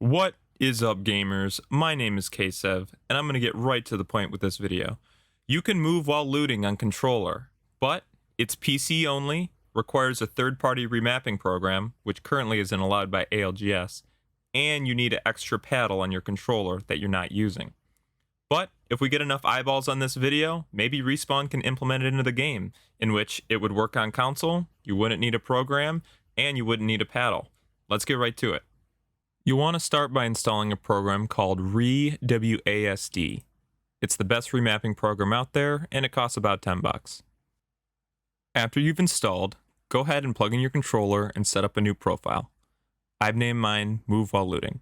What is up, gamers? My name is Ksev, and I'm going to get right to the point with this video. You can move while looting on controller, but it's PC only, requires a third-party remapping program, which currently isn't allowed by ALGS, and you need an extra paddle on your controller that you're not using. But if we get enough eyeballs on this video, maybe Respawn can implement it into the game, in which it would work on console, you wouldn't need a program, and you wouldn't need a paddle. Let's get right to it. You want to start by installing a program called rewasd. It's the best remapping program out there, and it costs about 10 bucks. After you've installed, go ahead and plug in your controller and set up a new profile. I've named mine Move While Looting.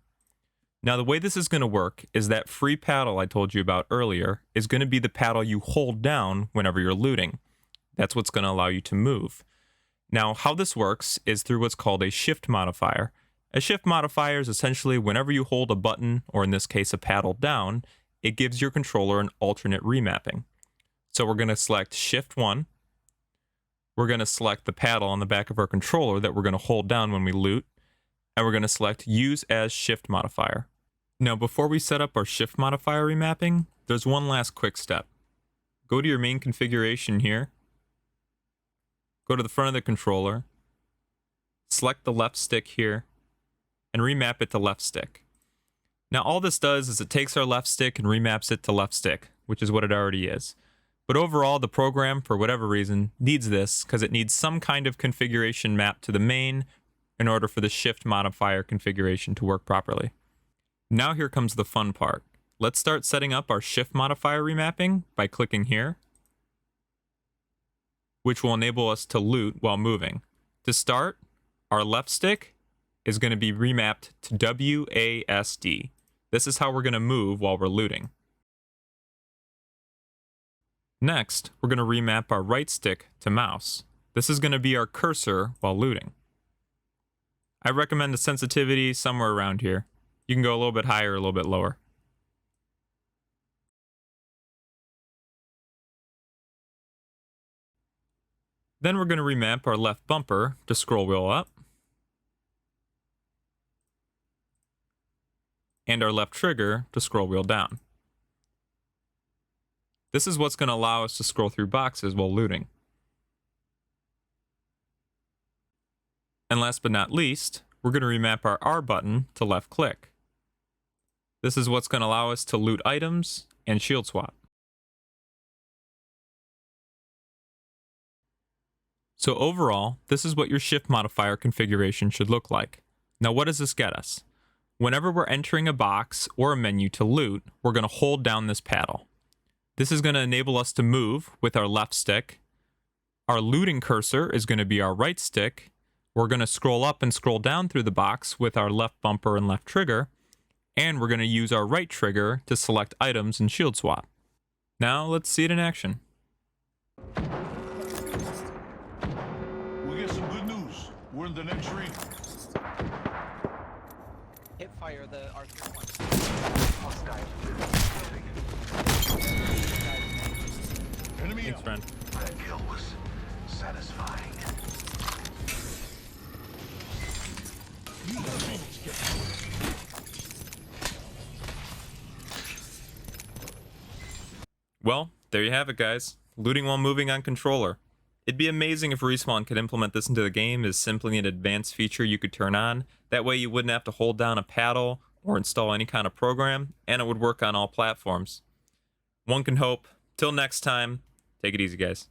Now the way this is going to work is that free paddle I told you about earlier is going to be the paddle you hold down whenever you're looting. That's what's going to allow you to move. Now how this works is through what's called a shift modifier. A shift modifier is essentially whenever you hold a button, or in this case a paddle down, it gives your controller an alternate remapping. So we're going to select Shift 1. We're going to select the paddle on the back of our controller that we're going to hold down when we loot. And we're going to select Use as Shift Modifier. Now before we set up our Shift Modifier remapping, there's one last quick step. Go to your main configuration here. Go to the front of the controller. Select the left stick here. And remap it to left stick. Now all this does is it takes our left stick and remaps it to left stick, which is what it already is. But overall, the program, for whatever reason, needs this because it needs some kind of configuration map to the main in order for the shift modifier configuration to work properly. Now here comes the fun part. Let's start setting up our shift modifier remapping by clicking here, which will enable us to loot while moving. To start, our left stick is going to be remapped to WASD. This is how we're going to move while we're looting. Next, we're going to remap our right stick to mouse. This is going to be our cursor while looting. I recommend the sensitivity somewhere around here. You can go a little bit higher or a little bit lower. Then we're going to remap our left bumper to scroll wheel up. And our left trigger to scroll wheel down. This is what's going to allow us to scroll through boxes while looting. And last but not least, we're going to remap our R button to left click. This is what's going to allow us to loot items and shield swap. So overall, this is what your shift modifier configuration should look like. Now what does this get us? Whenever we're entering a box or a menu to loot, we're going to hold down this paddle. This is going to enable us to move with our left stick. Our looting cursor is going to be our right stick. We're going to scroll up and scroll down through the box with our left bumper and left trigger. And we're going to use our right trigger to select items and shield swap. Now let's see it in action. We get some good news. We're in the next ring. Hip fire the R31. Enemy Thanks, out. friend. That kill was satisfying. Well, there you have it, guys. Looting while moving on controller. It'd be amazing if Respawn could implement this into the game as simply an advanced feature you could turn on. That way you wouldn't have to hold down a paddle or install any kind of program, and it would work on all platforms. One can hope. Till next time, take it easy, guys.